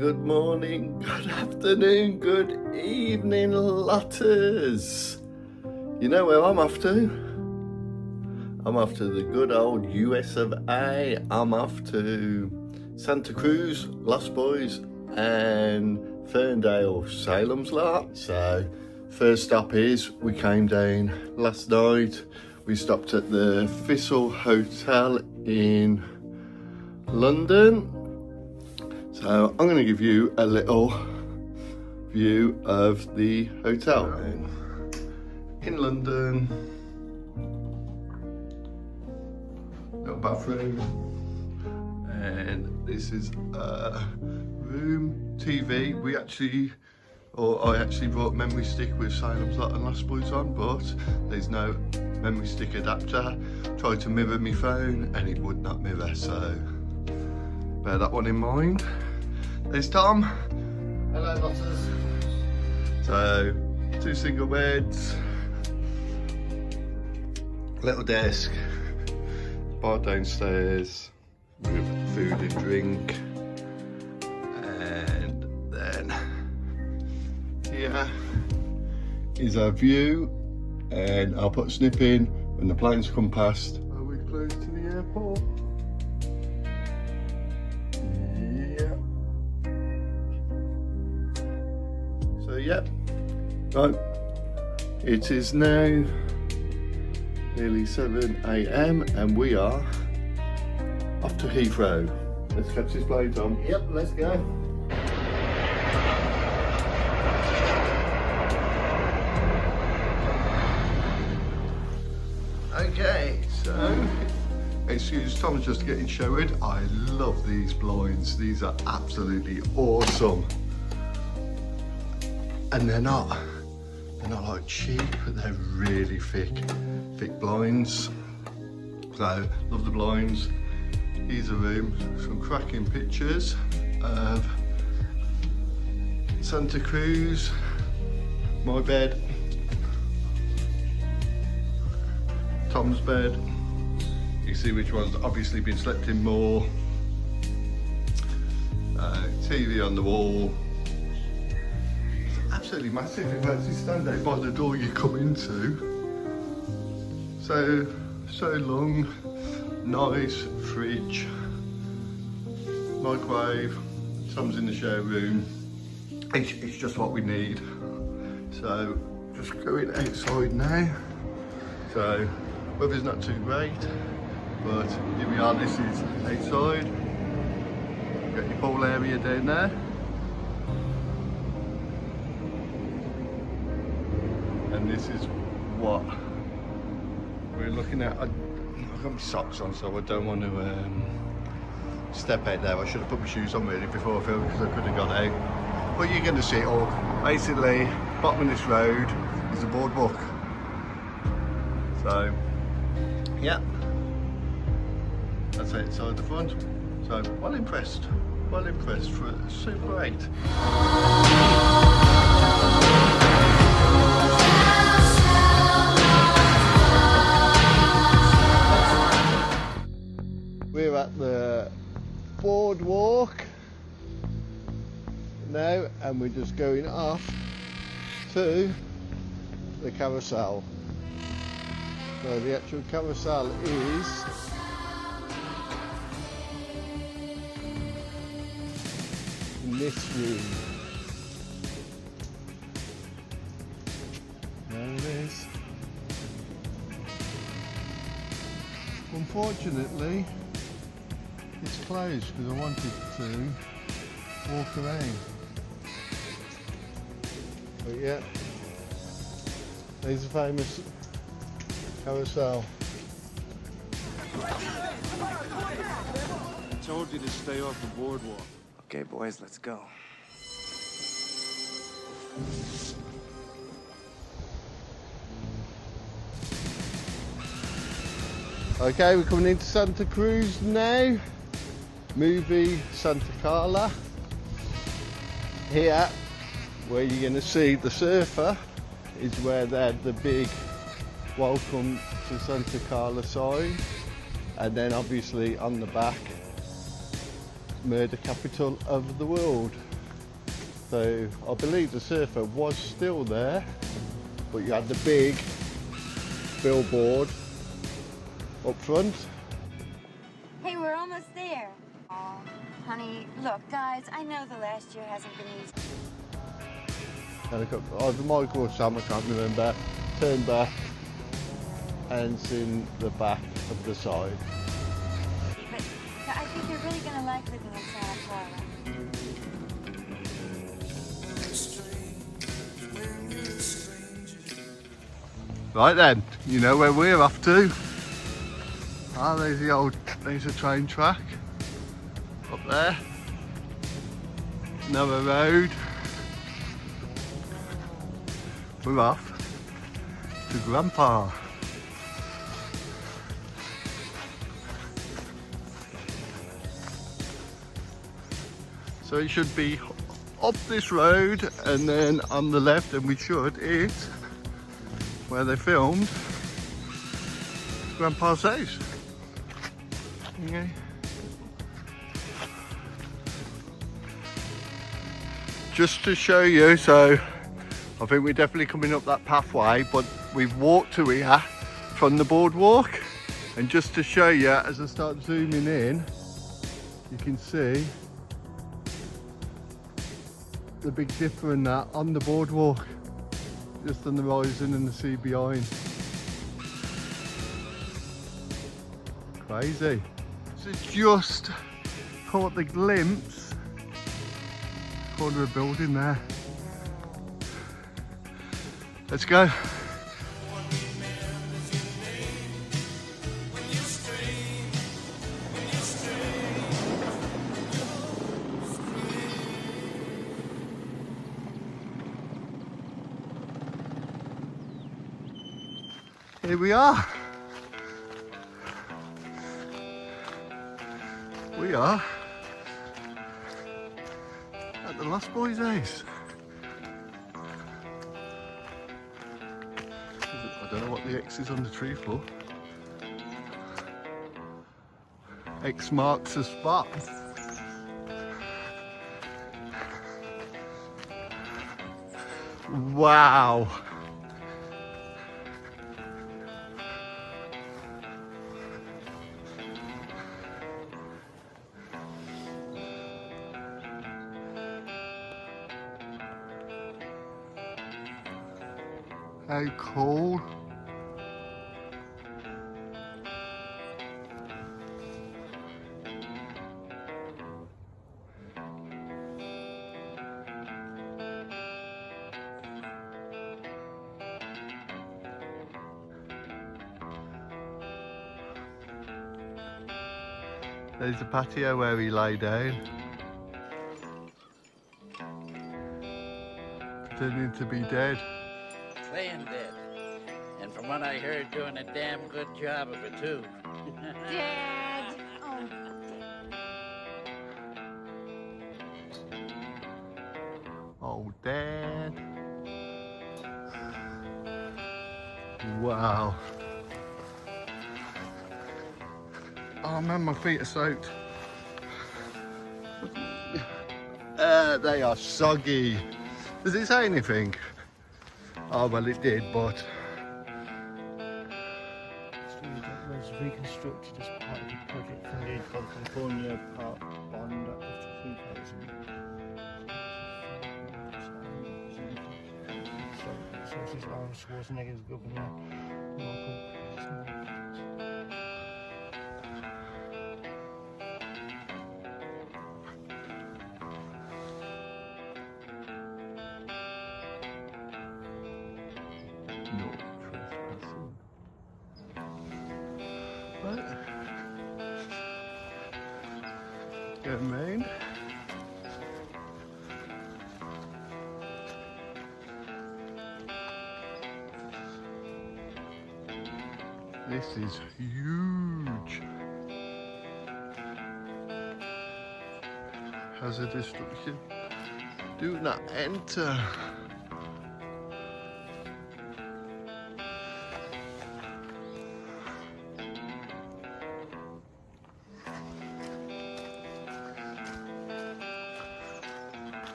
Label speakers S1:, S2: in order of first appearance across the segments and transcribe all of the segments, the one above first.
S1: Good morning, good afternoon, good evening, lotters. You know where I'm off to? I'm off to the good old US of A. I'm off to Santa Cruz, Lost Boys, and Ferndale, Salem's lot. So, first stop is we came down last night. We stopped at the Thistle Hotel in London. So I'm going to give you a little view of the hotel in London. Little bathroom, and this is a room TV. I actually brought memory stick with Salem's Lot and Lost Boys on, but there's no memory stick adapter. Tried to mirror my phone and it would not mirror, so bear that one in mind. There's Tom.
S2: Hello, lotters.
S1: So, 2 single beds, little desk, bar downstairs with food and drink, and then here is our view, and I'll put a snip in when the planes come past. Are we close to the airport? Yep, right, it is now nearly 7 AM and we are off to Heathrow. Let's catch this plane, Tom.
S2: Yep, let's go.
S1: Okay, so excuse Tom's just getting showered. I love these blinds, these are absolutely awesome. And they're not like cheap, but they're really thick blinds. So, love the blinds. Here's a room, some cracking pictures of Santa Cruz, my bed, Tom's bed. You see which one's obviously been slept in more. TV on the wall. Absolutely massive. If you actually stand out by the door you come into. So long. Nice fridge, microwave. Tom's in the showroom. It's just what we need. So just going outside now. So weather's not too great, but here we are. This is outside. Got your pool area down there. And this is what we're looking at. I've got my socks on, so I don't want to step out there. I should have put my shoes on really before I filmed because I could have got out. But you're going to see it all. Basically, bottom of this road is the boardwalk. So, yeah, that's outside the front. So, well impressed for Super 8. We're at the boardwalk now, and we're just going off to the carousel. So the actual carousel is in this room. There it is. Unfortunately, it's closed because I wanted to walk around. But yeah, there's a famous carousel.
S3: I told you to stay off the boardwalk.
S4: Okay, boys, let's go.
S1: Okay, we're coming into Santa Cruz now. Movie Santa Carla. Here, where you're going to see the surfer, is where they had the big welcome to Santa Carla sign. And then obviously on the back murder capital of the world. So I believe the surfer was still there, but you had the big billboard up front.
S4: Hey, we're almost there. Oh, honey, look, guys, I know the last year hasn't been easy.
S1: And either Michael or Sam, I can't remember, turned back and it's in the back of the side.
S4: But I think you're really gonna like living in Santa Clara.
S1: Right then, you know where we're off to. Ah, there's a train track up there. Another road. We're off to Grandpa. So it should be up this road and then on the left, and we should hit where they filmed Grandpa's house. Okay. Just to show you, so I think we're definitely coming up that pathway, but we've walked to here from the boardwalk, and just to show you, as I start zooming in, you can see the big dipper and that on the boardwalk, just on the horizon and the sea behind. Crazy. So just caught the glimpse, corner of a building there. Let's go. Here we are. We are at the Lost Boys' house. I don't know what the X is on the tree for. X marks the spot. Wow. How cool. There's the patio where we lay down. Pretending to be dead.
S5: Playing dead. And from what I heard, doing a damn good job of it, too.
S4: Dad!
S1: Oh, Dad. Wow. Oh man, my feet are soaked. They are soggy. Does it say anything? Oh well, it did, but
S2: was reconstructed as part of the project from the California Park Bond Act of 2000. Sources Arnold Schwarzenegger's governor.
S1: no trespassing. Right. Get main. This is huge. Hazardous structure. Do not enter.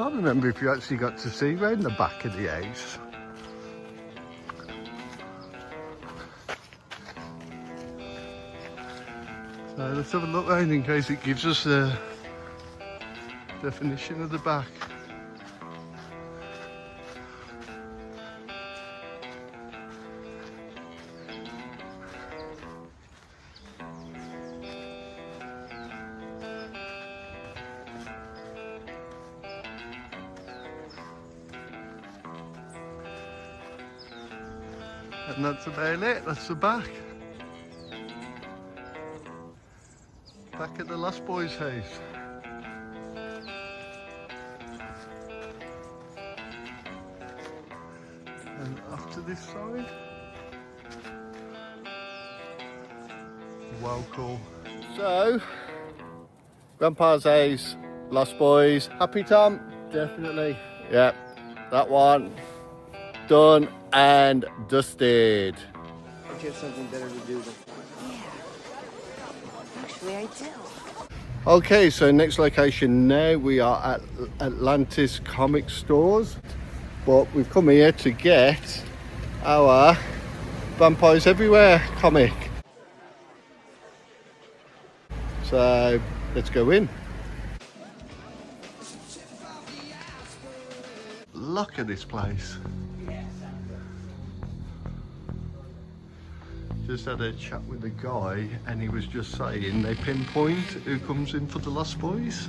S1: can't remember if you actually got to see round the back of the house. So let's have a look round in case it gives us the definition of the back. And that's about it, that's the back. Back at the Lost Boys' house. And off to this side. Wow, cool. So, Grandpa's house, Lost Boys. Happy, Tom?
S2: Definitely.
S1: Yeah, that one. Done and dusted.
S2: Don't you have something better to do than...
S4: Yeah. Actually, I do.
S1: Okay, so next location now, we are at Atlantis Comic Stores, but we've come here to get our Vampires Everywhere comic. So let's go in. Look at this place. Just had a chat with the guy and he was just saying they pinpoint who comes in for the Lost Boys.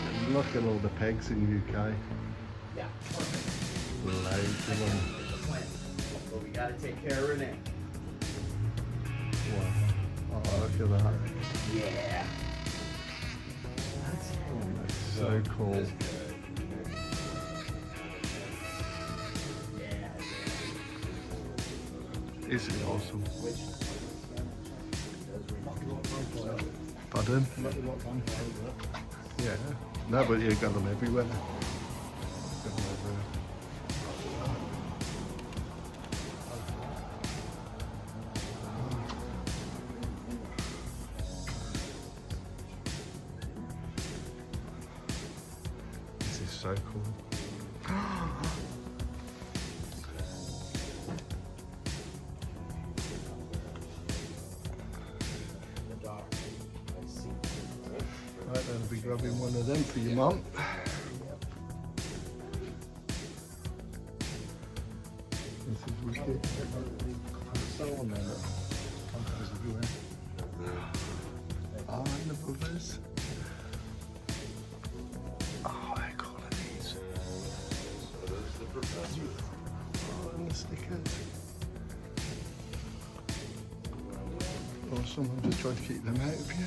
S1: And look at all the pegs in UK.
S6: Yeah.
S1: Loads of them.
S6: But we gotta take care of Renee.
S1: Wow. Oh, look at that.
S6: Yeah.
S1: That's so cool. Is it awesome? Pardon? Yeah. No, but you've got them everywhere. Got them everywhere. This is so cool. Right, I'll be grabbing one of them for your mum. This is wicked. Oh, and the brothers. Oh, how cool are these? Oh, and the stickers. Oh, someone just tried to keep them out of you.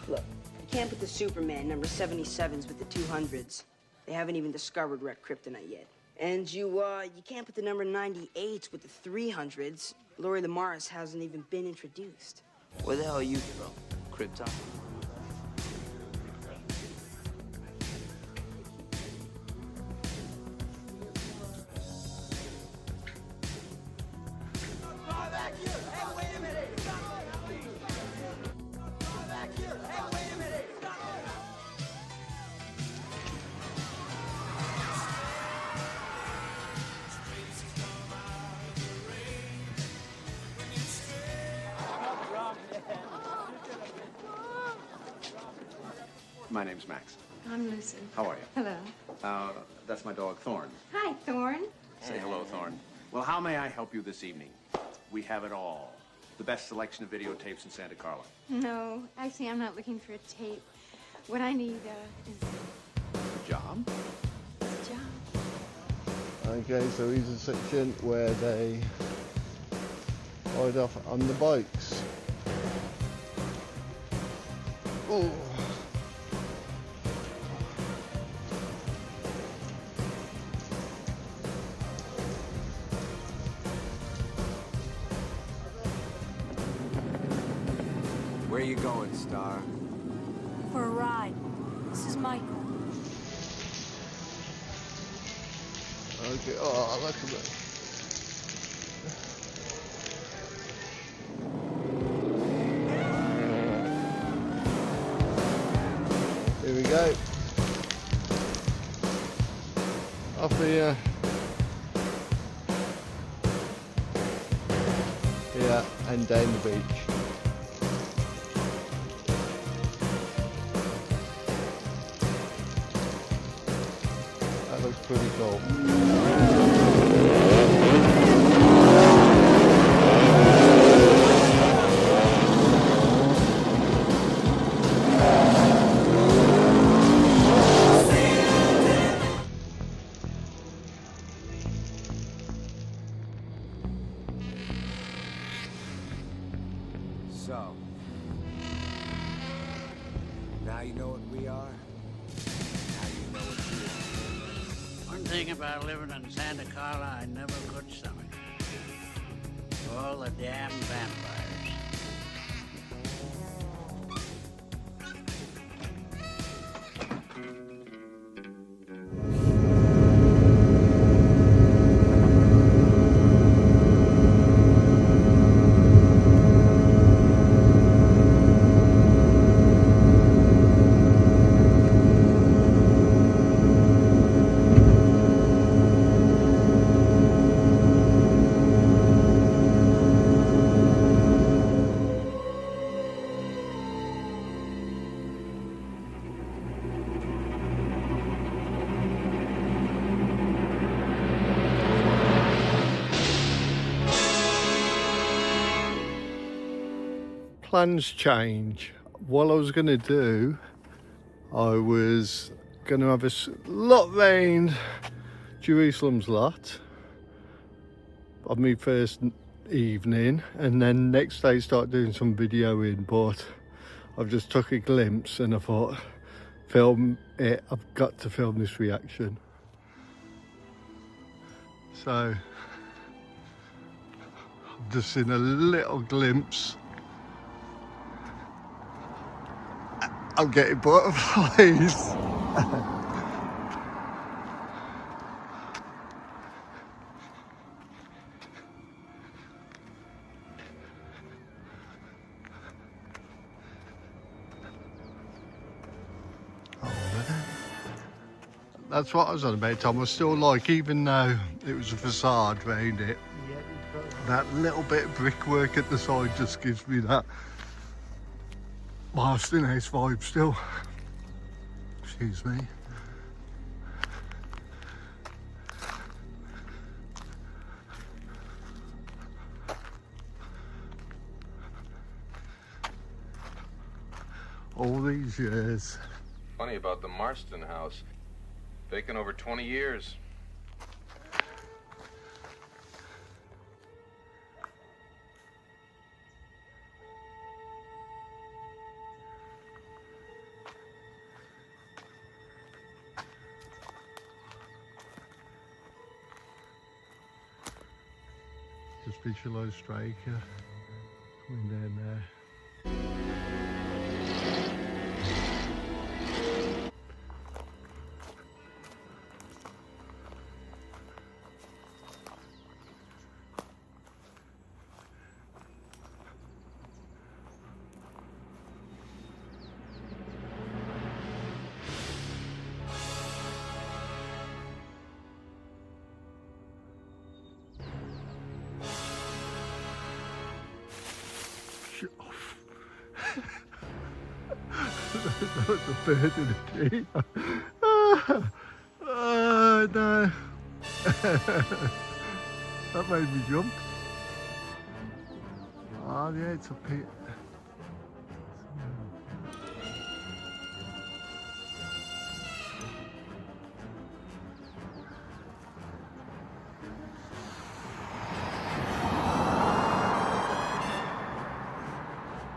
S1: Look,
S7: you can't put the Superman number 77s with the 200s. They haven't even discovered red kryptonite yet. And you can't put the number 98s with the 300s. Lori Lamaris hasn't even been introduced. Where the hell are you from? Krypton?
S3: My name's Max.
S8: I'm Lucy.
S3: How are you?
S8: Hello.
S3: That's my dog, Thorn.
S8: Hi, Thorn.
S3: Say hello, Thorn. Well, how may I help you this evening? We have it all. The best selection of videotapes in Santa Carla.
S8: No, actually, I'm not looking for a tape. What I need is
S3: A job?
S8: a job.
S1: okay, so here's a section where they ride off on the bikes. Ooh.
S6: Where you going, Star?
S4: For a ride. This is Michael.
S1: Okay, oh, look at that. Here we go. Off here. Yeah, and down the beach. That looks pretty cool.
S6: So, now you know what we are. Now you know what you are.
S5: One thing about living in Santa Carla I never could stomach. All the damn vampires.
S1: Plans change. What I was going to do, I was going to have a lot round Jerusalem's lot on my first evening, and then next day start doing some videoing, but I've just took a glimpse and I thought, film it, I've got to film this reaction. So I've just seen a little glimpse. I'm getting butterflies. That's what I was on about, Tom. I was still like, even though it was a facade round it,
S2: Yeah, you've got
S1: that little bit of brickwork at the side just gives me that Marston House vibe still. Excuse me. All these years.
S9: Funny about the Marston house. Vacant over 20 years.
S1: Just visualise Striker coming down there. Shut off. That was a bird in a tree. Oh no. That made me jump. Oh yeah, it's up here.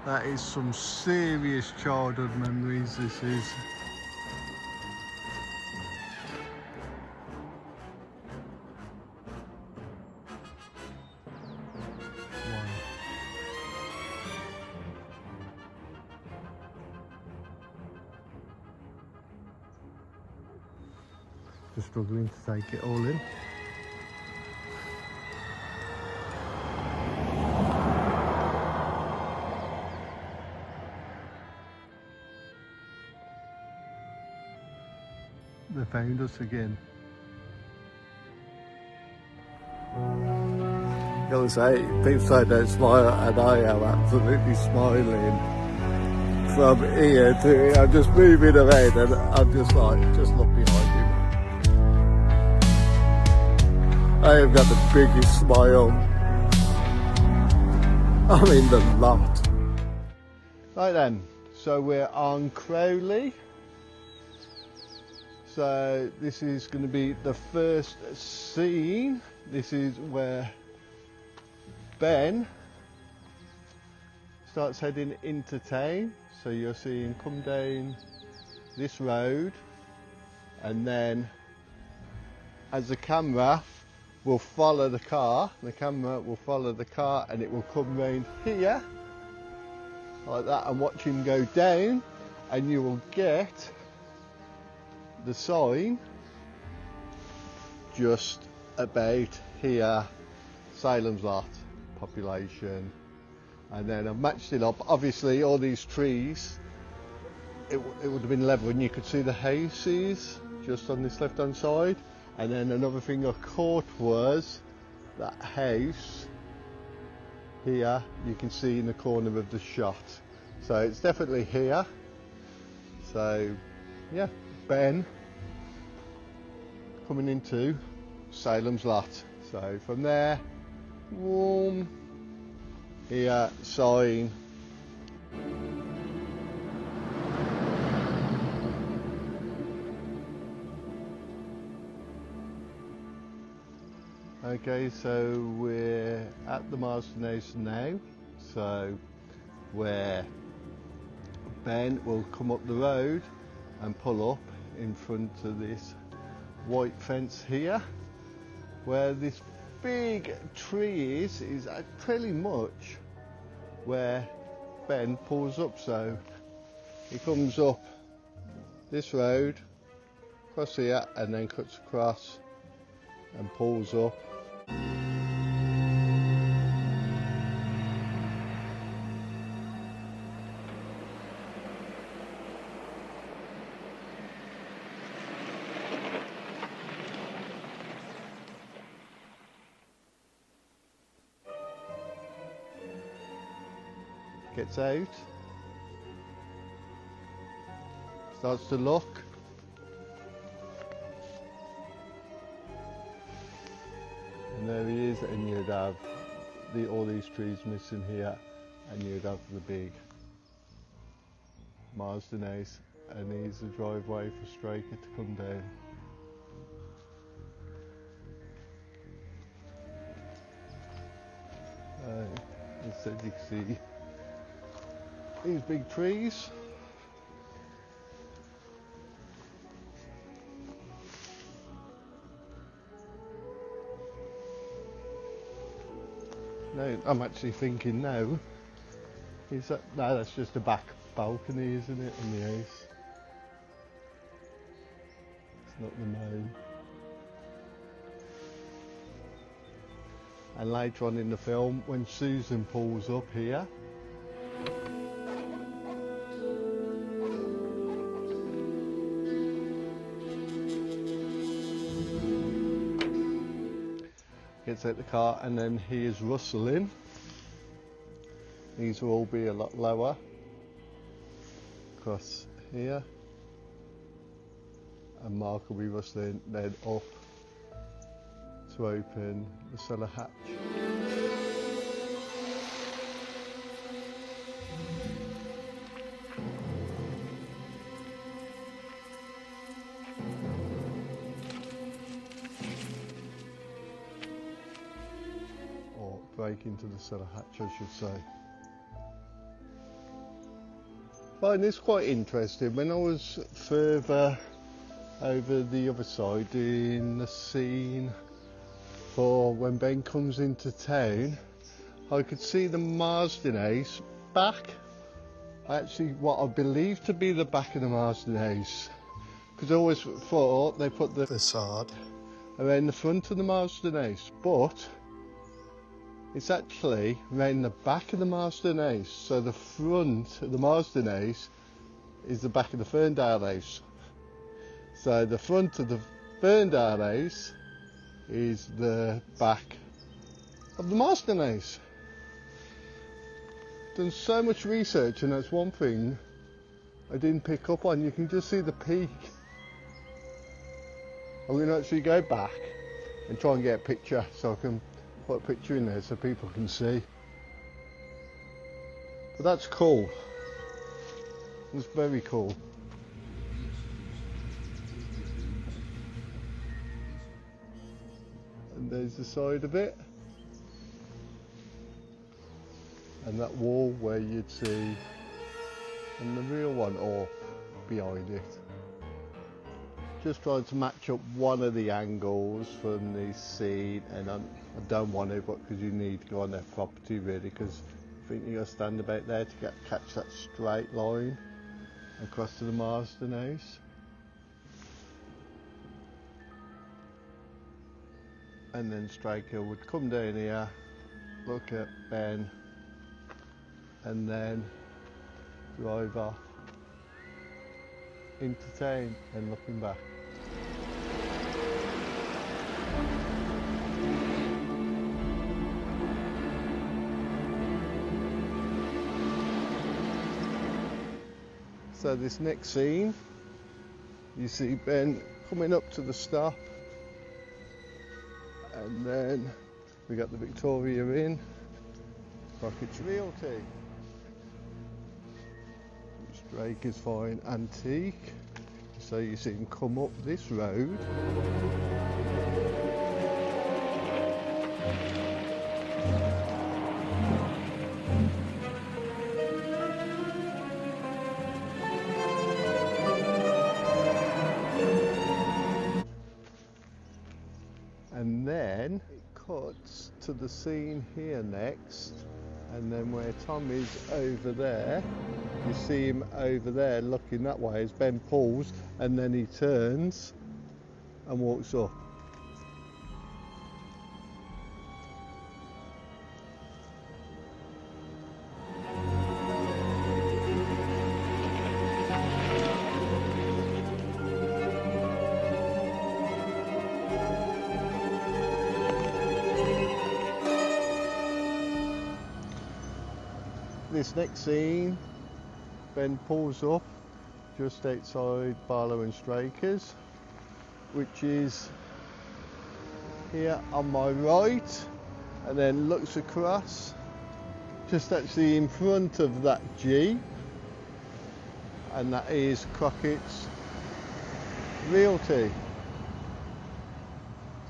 S1: That is some serious childhood memories, this is. Wow. Just struggling to take it all in. they found us again. I gotta say, people say don't smile, and I am absolutely smiling. From here to here, I'm just moving around, and I'm just like, just look behind me. I have got the biggest smile. I'm in the lot. Right then, so we're on Crowley. So this is going to be the first scene. This is where Ben starts heading into town. So you're seeing come down this road, and then as the camera will follow the car, and it will come round here like that and watch him go down, and you will get the sign just about here, Salem's Lot, population. And then I've matched it up. Obviously all these trees, it would have been level, and you could see the houses just on this left hand side. And then another thing I caught was that house here, you can see in the corner of the shot. So it's definitely here. So yeah, Ben coming into Salem's Lot. So from there, warm, here, sign. Okay, so we're at the Marsden House now, so where Ben will come up the road and pull up in front of this white fence here, where this big tree is pretty much where Ben pulls up. So he comes up this road, across here, and then cuts across and pulls up. Gets out, starts to look, and there he is, and you'd have all these trees missing here, and you'd have the big Marsden House, and here's the driveway for Straker to come down. As you can see, these big trees. No, I'm actually thinking now, is that, no, that's just a back balcony, isn't it, on the house? It's not the main. And later on in the film, when Susan pulls up here, gets out the car, and then he is rustling. These will all be a lot lower across here, and Mark will be rustling then up to open the cellar hatch. Or break into the cellar hatch, I should say. I find this quite interesting. When I was further over the other side in the scene for when Ben comes into town, I could see the Marsden House back. Actually, what I believe to be the back of the Marsden House, because I always thought they put the facade around the front of the Marsden House, but it's actually around the back of the Marsden House. So the front of the Marsden House is the back of the Ferndale house. So the front of the Ferndale house is the back of the Marston house. Done so much research, and that's one thing I didn't pick up on. You can just see the peak. I'm going to actually go back and try and get a picture, so I can put a picture in there so people can see. But that's cool. It's very cool. And there's the side of it. And that wall where you'd see, and the real one or behind it. Just trying to match up one of the angles from the scene, and I don't want to, but because you need to go on their property really, because I think you got to stand about there to catch that straight line across to the Marston house. And then Straker would come down here, look at Ben, and then drive off into town and looking back. So this next scene, you see Ben coming up to the stop, and then we got the Victoria Inn, Crockett's Realty, Straker's Fine Antique. So you see him come up this road. And then it cuts to the scene here next, and then where Tom is over there, you see him over there looking that way as Ben pulls, and then he turns and walks up. This next scene, Ben pulls up just outside Barlow and Straker's, which is here on my right, and then looks across, just actually in front of that Jeep, and that is Crockett's Realty.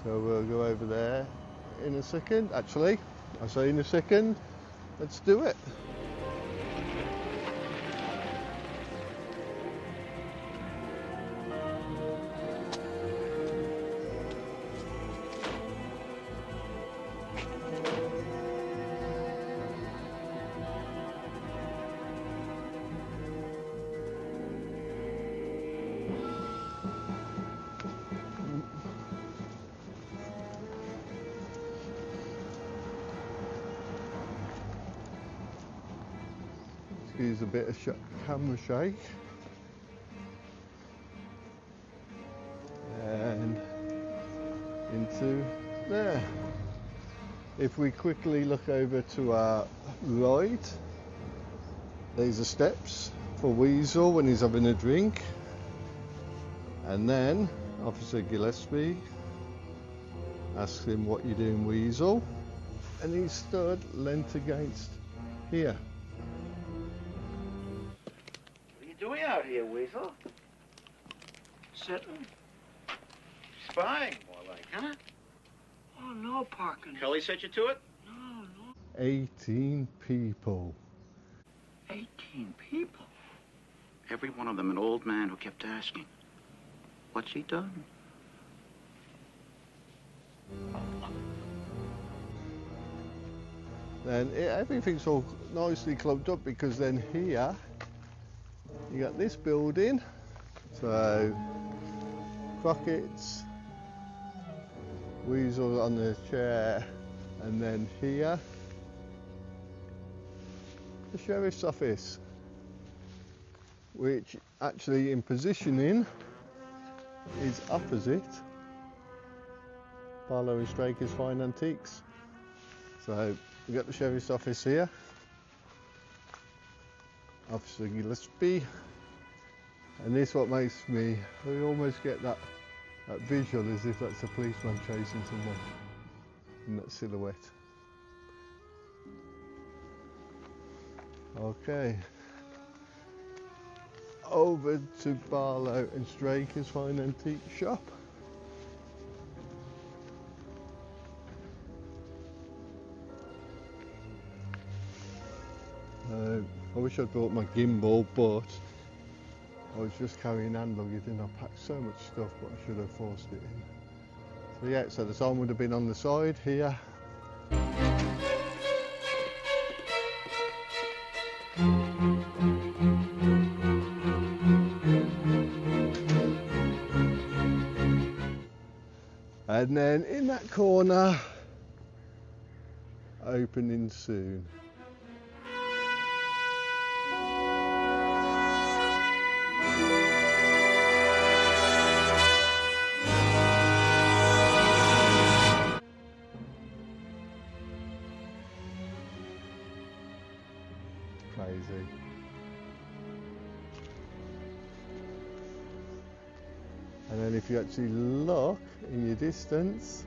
S1: So we'll go over there in a second. Actually, I say in a second, let's do it. Excuse a bit of camera shake. And into there. If we quickly look over to our right, there's the steps for Weasel when he's having a drink. And then Officer Gillespie asks him, "What you doing, Weasel?" And he stood leant against here.
S5: What are you doing out here, Weasel? Sitting? Spying, more like, huh? Oh, no, Parkin. Kelly set you to it? No, no.
S1: 18 people.
S5: 18 people? Every one of them an old man who kept asking, what's he done?
S1: Then everything's all nicely clumped up, because then here you got this building, so Crockett's, Weasel on the chair, and then here the sheriff's office, which actually in positioning is opposite Barlow and Straker's Fine Antiques. So we've got the sheriff's office here, Officer Gillespie, and this what makes me, I almost get that visual as if that's a policeman chasing someone in that silhouette. Okay, over to Barlow and Straker's Fine Antique Shop. I wish I'd brought my gimbal, but I was just carrying hand luggage and I packed so much stuff, but I should have forced it in. So yeah, so the sign would have been on the side here. And then in that corner, opening soon. Crazy. And then if you actually look in your distance,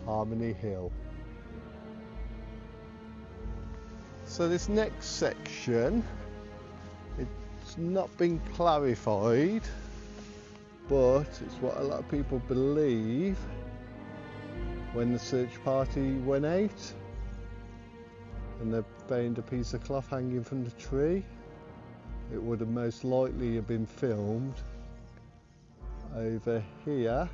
S1: Harmony Hill. So this next section, it's not been clarified, but it's what a lot of people believe when the search party went out and they found a piece of cloth hanging from the tree. It would have most likely have been filmed over here.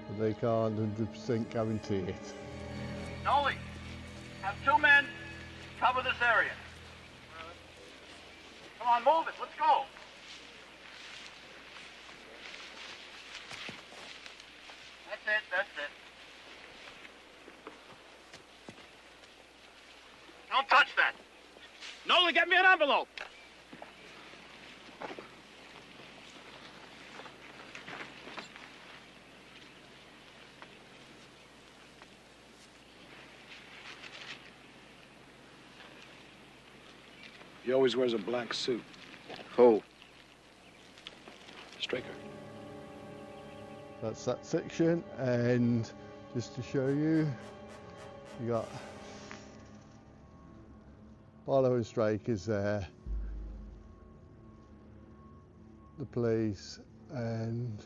S1: But they can't 100% guarantee it.
S5: Nolly, have 2 men cover this area. Come on, move it. Let's go. That's it. That's it. Don't touch that. Nolan, get me an envelope.
S6: He always wears a black suit.
S5: Who?
S6: Straker.
S1: That's that section, and just to show you, you got Barlow and Straker's there, the police, and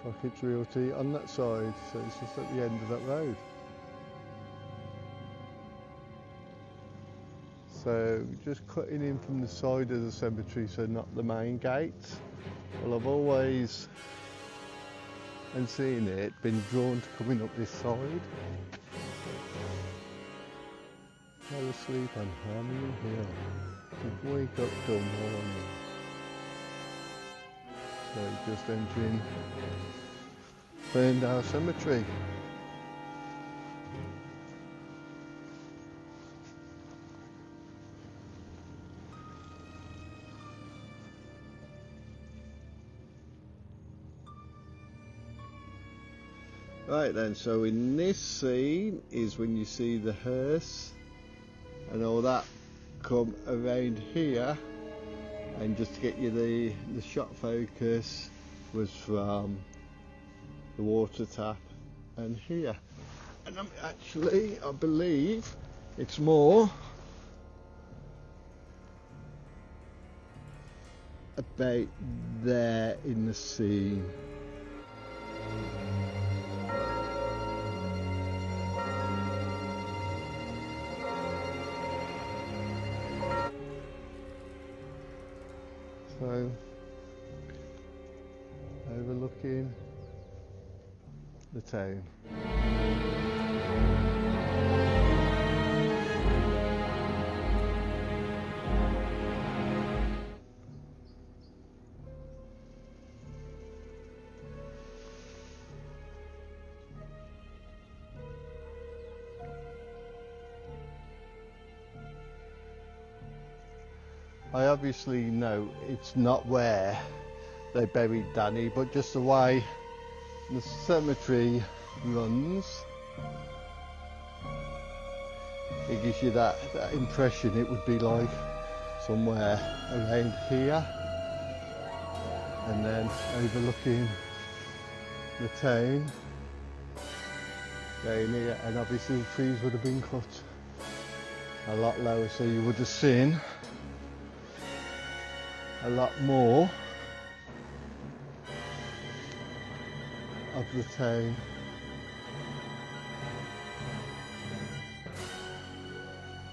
S1: Crockett's Realty on that side, so it's just at the end of that road. So just cutting in from the side of the cemetery, so not the main gate. Well, I've always, and seeing it, been drawn to coming up this side. Fell asleep on Harmony Hill. Did wake up till morning. So just entering Ferndale Cemetery. Right then, so in this scene is when you see the hearse and all that come around here, and just to get you the shot focus was from the water tap and here. And I believe it's more about there in the scene. So, overlooking the town. I obviously know it's not where they buried Danny, but just the way the cemetery runs, it gives you that impression it would be like somewhere around here, and then overlooking the town down here, and obviously the trees would have been cut a lot lower, so you would have seen a lot more of the town.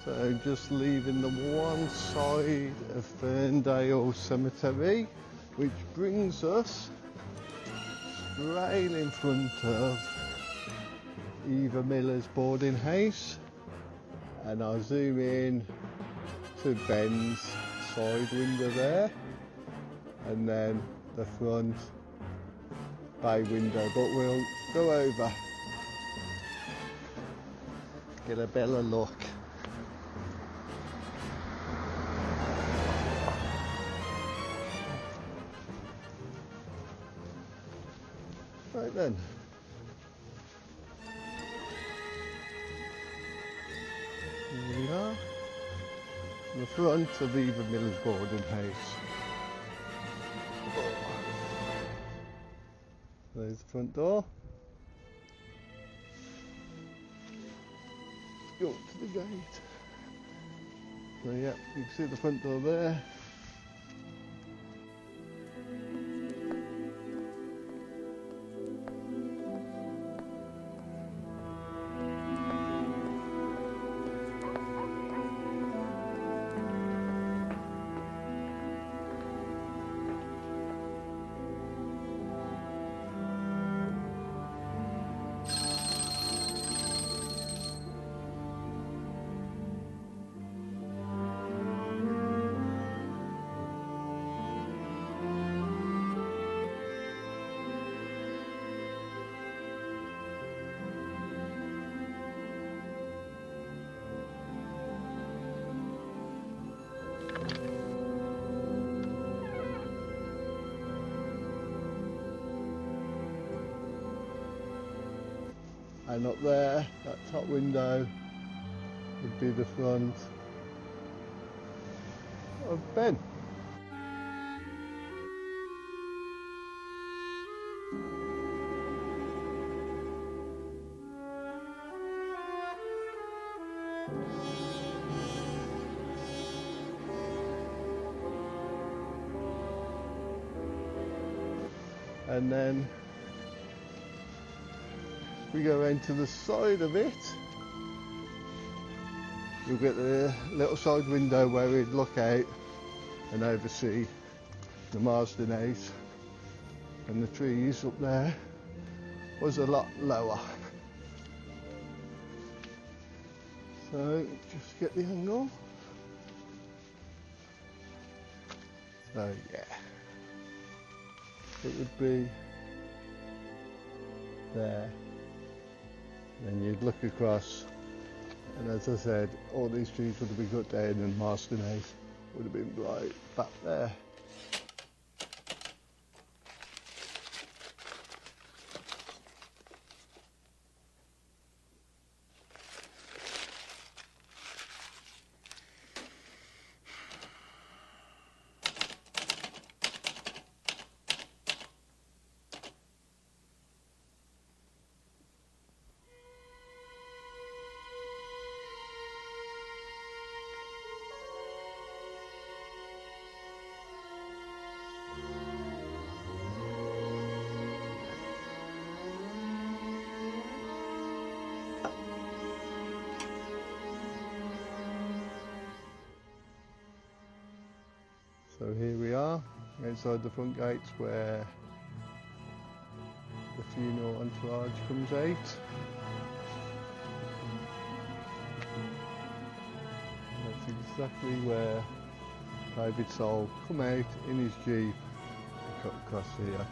S1: So just leaving the one side of Ferndale Cemetery, which brings us straight in front of Eva Miller's boarding house, and I'll zoom in to Ben's side window there, and then the front bay window, but we'll go over, get a better look. Right then. Here we are, the front of Eva Miller's boarding house. There's the front door. Let's go up to the gate. So yeah, you can see the front door there. And up there, that top window would be the front of Ben. And then we go around to the side of it, you'll get the little side window where we'd look out and oversee the Marsden house, and the trees up there was a lot lower. So just get the angle. So yeah, it would be there. Then you'd look across, and as I said, all these trees would have been cut down and Marsden House would have been right back there. So here we are, outside the front gates where the funeral entourage comes out. That's exactly where David Soul come out in his Jeep and cut across here.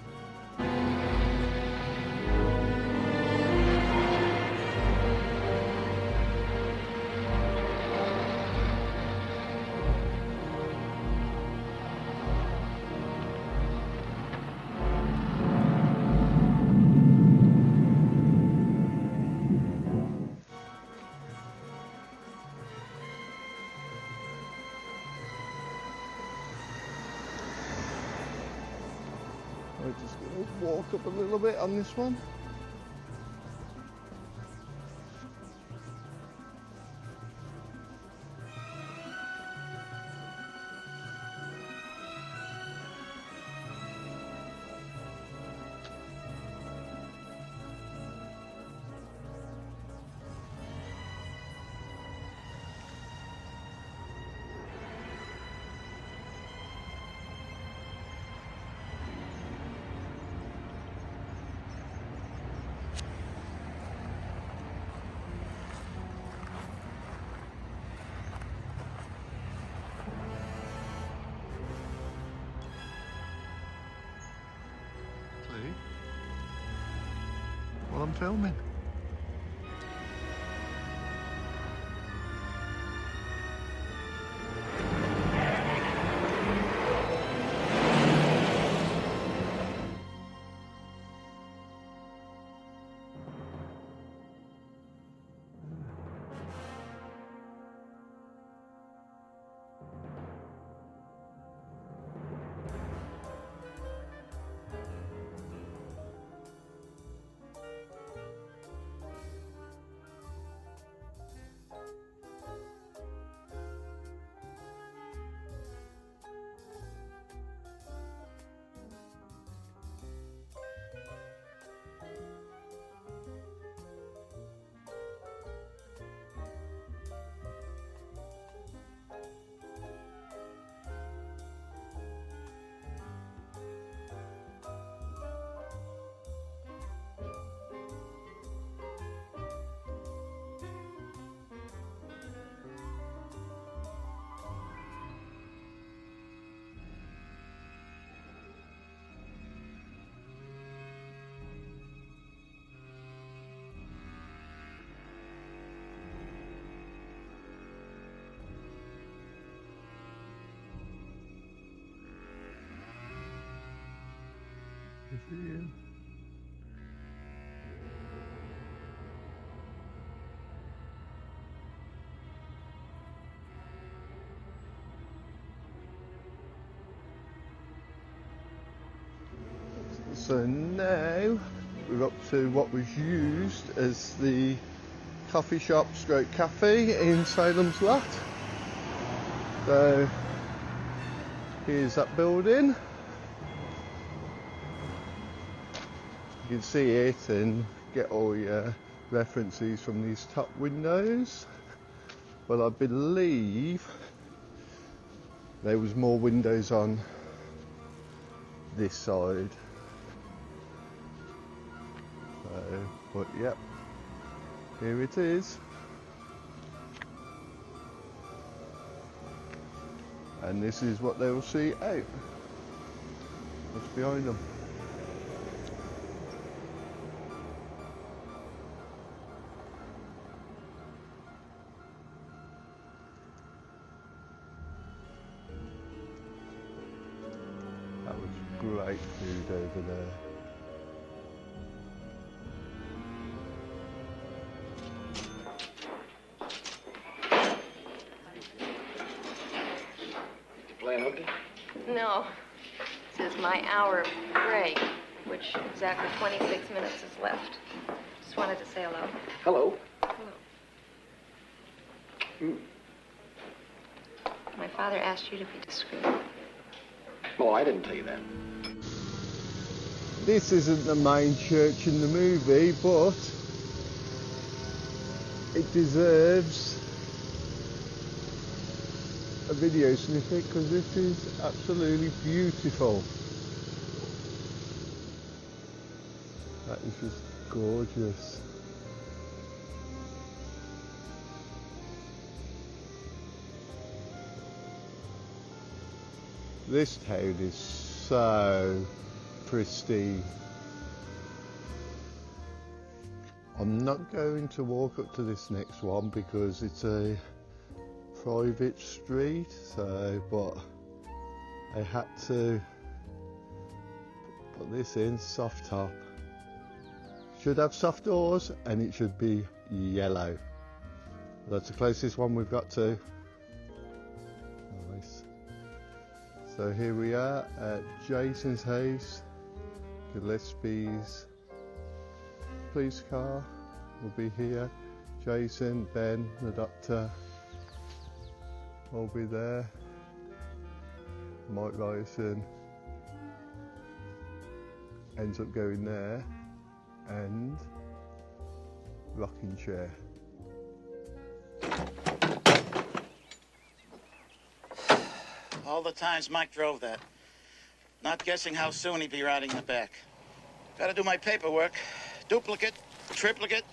S1: We're just going to walk up a little bit on this one. While I'm filming. Good for you. So now we're up to what was used as the coffee shop stroke cafe in Salem's Lot. So here's that building. You can see it and get all your references from these top windows. But I believe there was more windows on this side. So, but yep, here it is. And this is what they will see out. What's behind them. That was great food over there.
S10: No. This is my hour of break, which exactly 26 minutes is left. Just wanted to say hello.
S5: Hello.
S10: Hello. My father asked you to be discreet.
S5: Oh, I didn't tell you that.
S1: This isn't the main church in the movie, but it deserves a video snippet because this is absolutely beautiful. That is just gorgeous. This town is so pristine. I'm not going to walk up to this next one because it's a private street, so but I had to put this in, soft top. Should have soft doors and it should be yellow. That's the closest one we've got to. Nice. So here we are at Jason's house Gillespie's police car will be here. Jason, Ben, the doctor will be there. Mike Ryerson ends up going there, and rocking chair.
S5: All the times Mike drove that. Not guessing how soon he'd be riding in the back. Gotta do my paperwork. Duplicate, triplicate.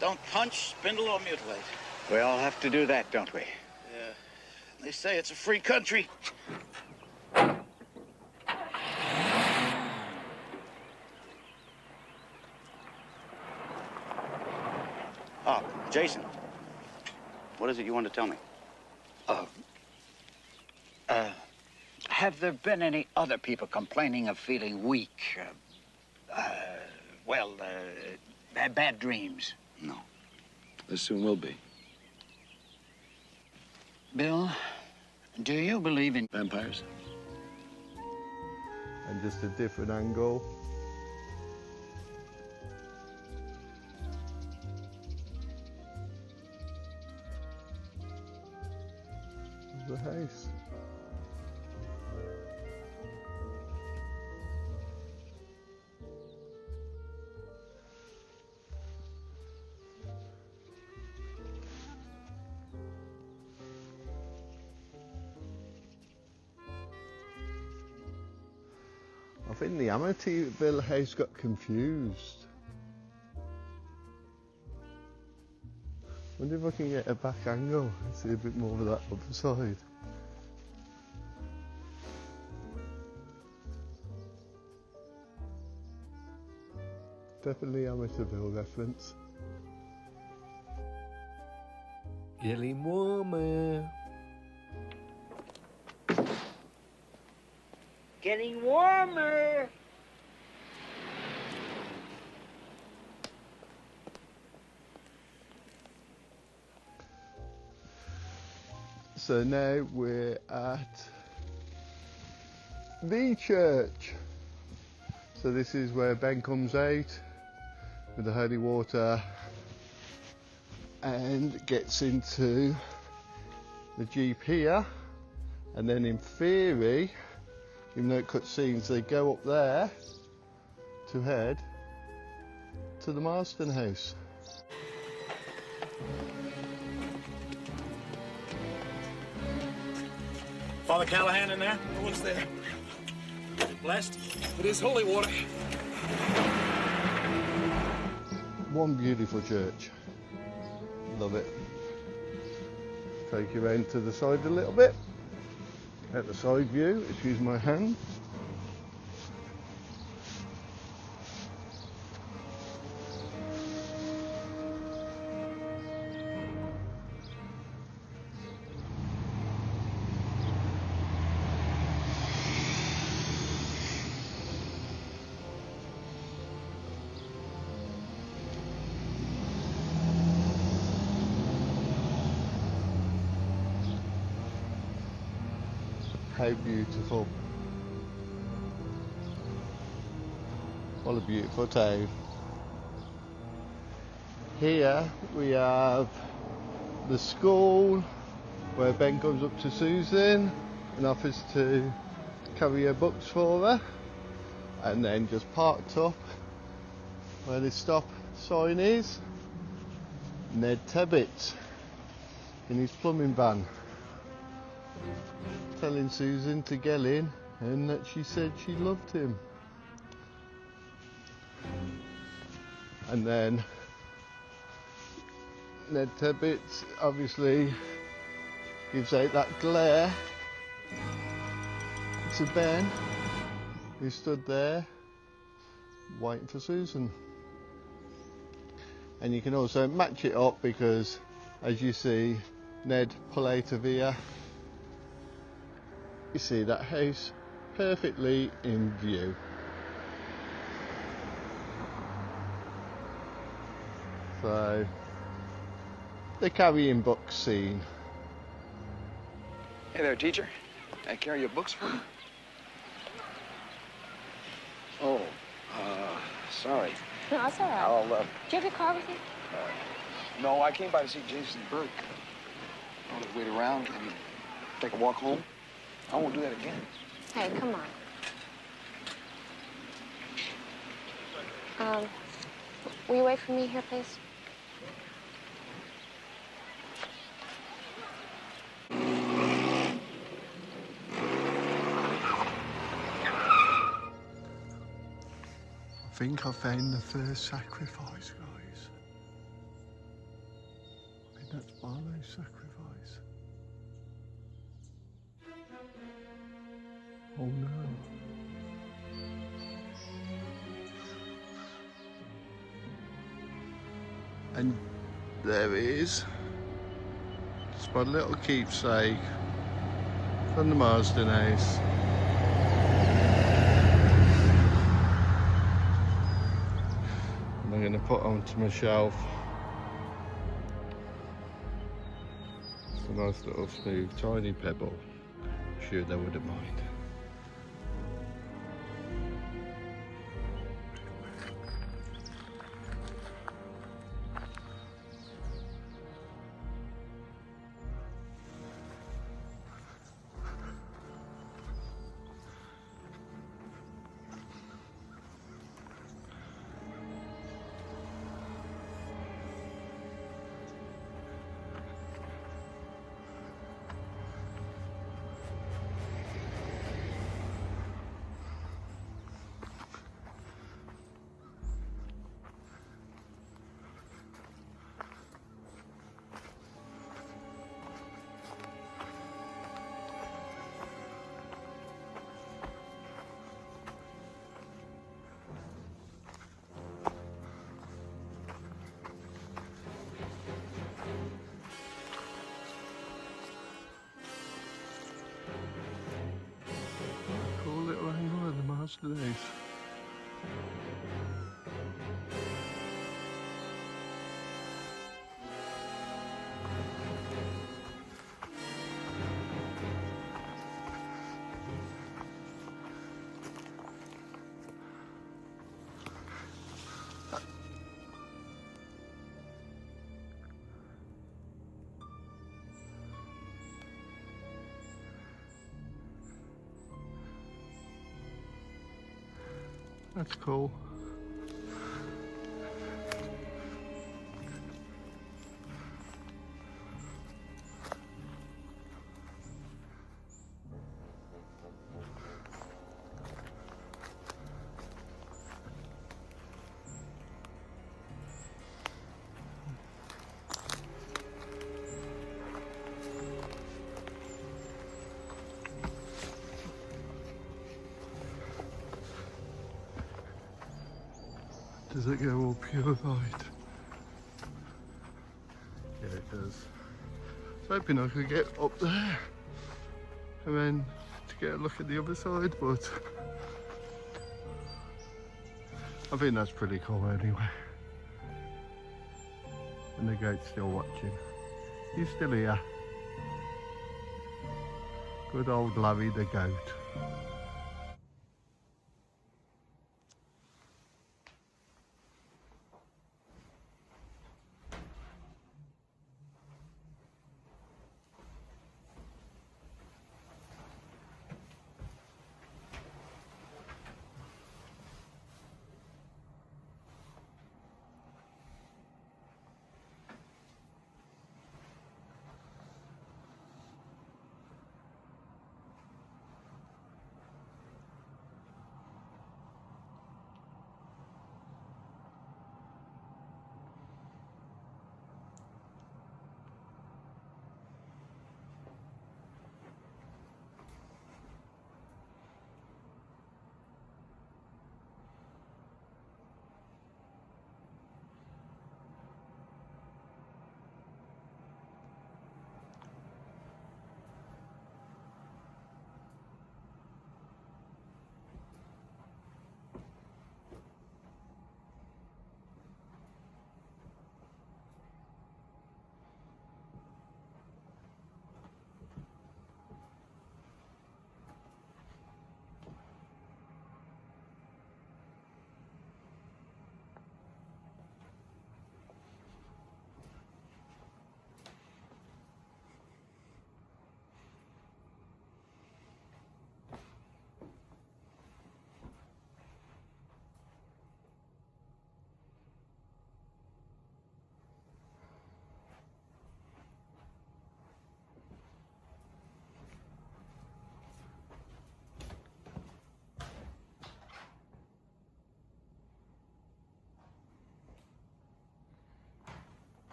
S5: Don't punch, spindle, or mutilate.
S11: We all have to do that, don't we?
S5: Yeah. They say it's a free country. Oh, Jason. What is it you want to tell me?
S11: Have there been any other people complaining of feeling weak? Bad dreams?
S5: No.
S9: There soon will be.
S11: Bill, do you believe in
S9: Vampires?
S1: And just a different angle. The house. I think the Amityville house got confused. Wonder if I can get a back angle and see a bit more of that other side. Definitely Amityville reference.
S6: Getting warmer.
S7: Getting warmer.
S1: So now we're at the church. So this is where Ben comes out with the holy water and gets into the Jeep here, and then in theory, even though it cuts scenes, they go up there to head to the Marston house.
S5: Father Callahan in there?
S12: No one's there. Blessed. It is holy water.
S1: One beautiful church. Love it. Take you round to the side a little bit. At the side view, excuse my hand. How beautiful. What a beautiful town. Here we have the school where Ben comes up to Susan and offers to carry her books for her, and then just parked up where the stop sign is, Ned Tebbit in his plumbing van, telling Susan to get in and that she said she loved him. And then Ned Tebbit obviously gives out that glare to Ben, who stood there waiting for Susan. And you can also match it up because, as you see Ned pull out of here, you see that house perfectly in view. So, the carrying books scene.
S12: Hey there, teacher. Can I carry your books for you?
S11: Oh, sorry.
S10: No, that's all right.
S11: I'll,
S10: Do you have your car with you?
S11: no, I came by to see Jason Burke. I'll just wait around and take a walk home. I won't do that again.
S10: Hey, come on. Will you wait for me here, please?
S1: I think I found the first sacrifice, guys. I think that's Barlow's sacrifice. Oh no. And there it is. It's my little keepsake from the Marsden house. And I'm going to put onto my shelf. It's a nice little smooth, tiny pebble. I'm sure they wouldn't mind. Cool little angle of the Marsden house. That's cool. Does it go all purified? Yeah, it does. I was hoping I could get up there and then to get a look at the other side, but I think that's pretty cool anyway. And the goat's still watching. He's still here. Good old Larry the goat.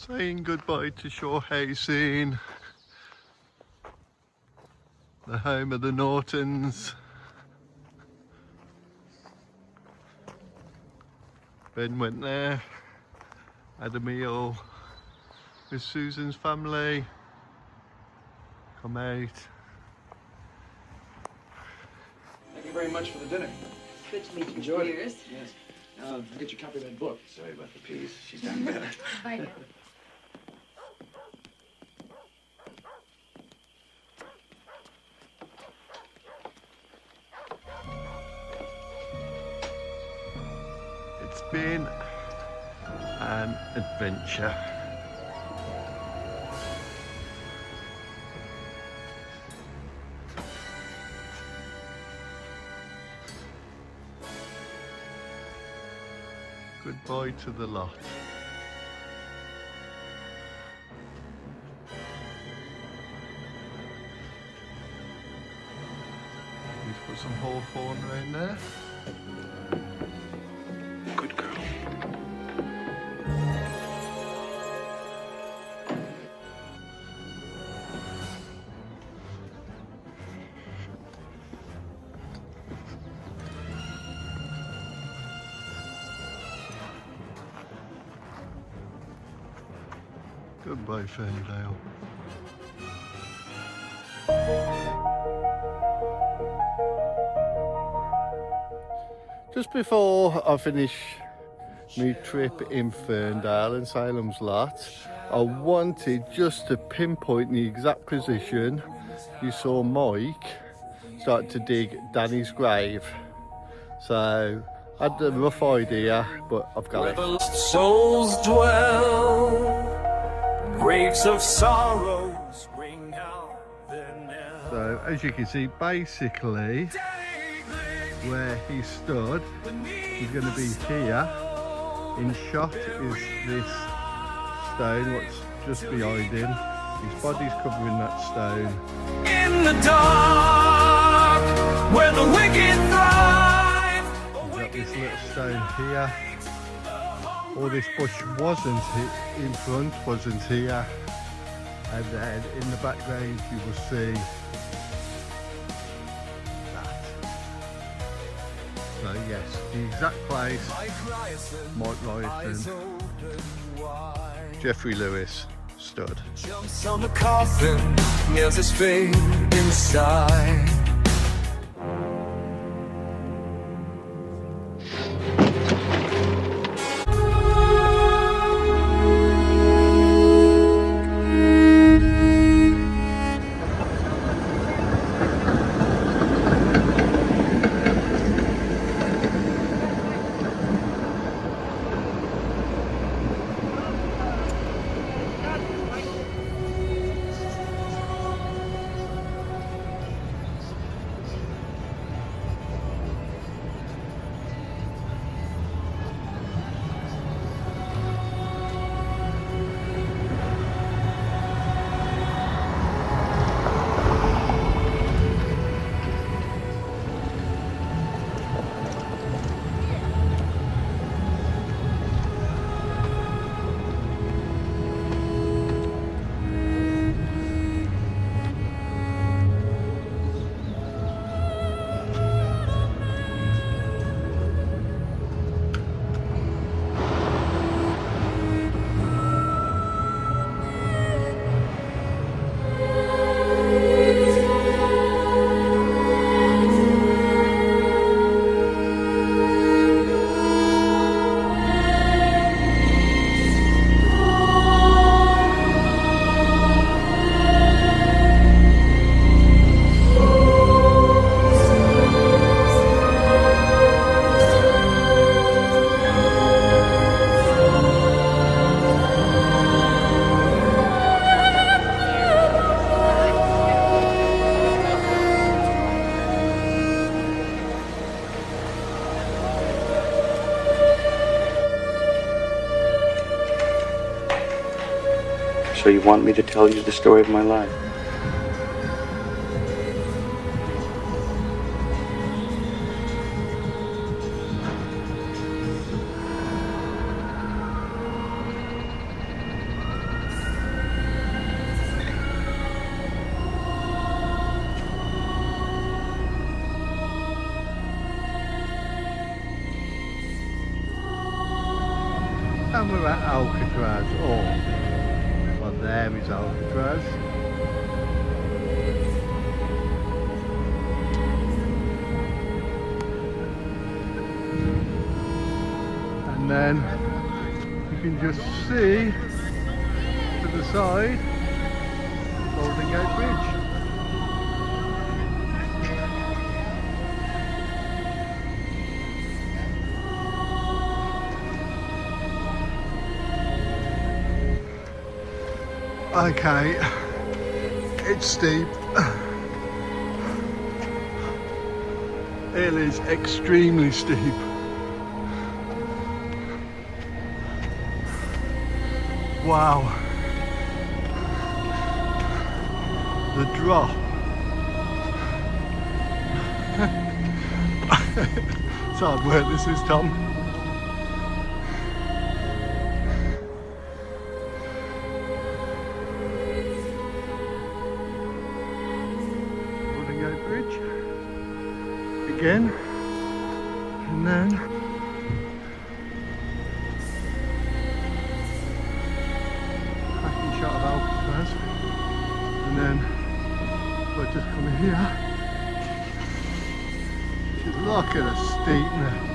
S1: Saying goodbye to Shore Housing, the home of the Nortons. Ben went there, had a meal with Susan's family, come out.
S11: Thank you very much for the dinner.
S7: Good to meet you,
S11: Enjoy it.
S7: Piers.
S11: Yes. I'll get you a copy of that book.
S3: Sorry about the peas. She's done better.
S8: Bye now.
S1: It's been an adventure. Goodbye to the lot. Need to put some hawthorn around there.
S11: Good girl.
S1: Goodbye, Ferndale. Just before I finish my trip in Ferndale and Salem's Lot, I wanted just to pinpoint the exact position you saw Mike start to dig Danny's grave. So I had a rough idea, but I've got it.
S12: Souls dwell, graves of sorrows ring out their knell.
S1: So as you can see, basically where he stood is going to be here. In shot is this stone, what's just behind him. His body's covering that stone.
S12: In the dark, where the wicked thrive.
S1: You've got this little stone here. All this bush wasn't in front, wasn't here. And then in the background you will see that. So yes, the exact place, Mike Ryerson, Jeffrey Lewis stood.
S12: Jumps on the coffin, nails his fate inside.
S13: So you want me to tell you the story of my life?
S2: And we're at Alcatraz, well there is Alcatraz. And then you can just see to the side Golden Gate Bridge. Okay, it's steep. It is extremely steep. Wow. The drop. It's hard work this is, Tom. Bridge again, and then cracking shot of Alcatraz, and then we'll just come here. Look at the steepness.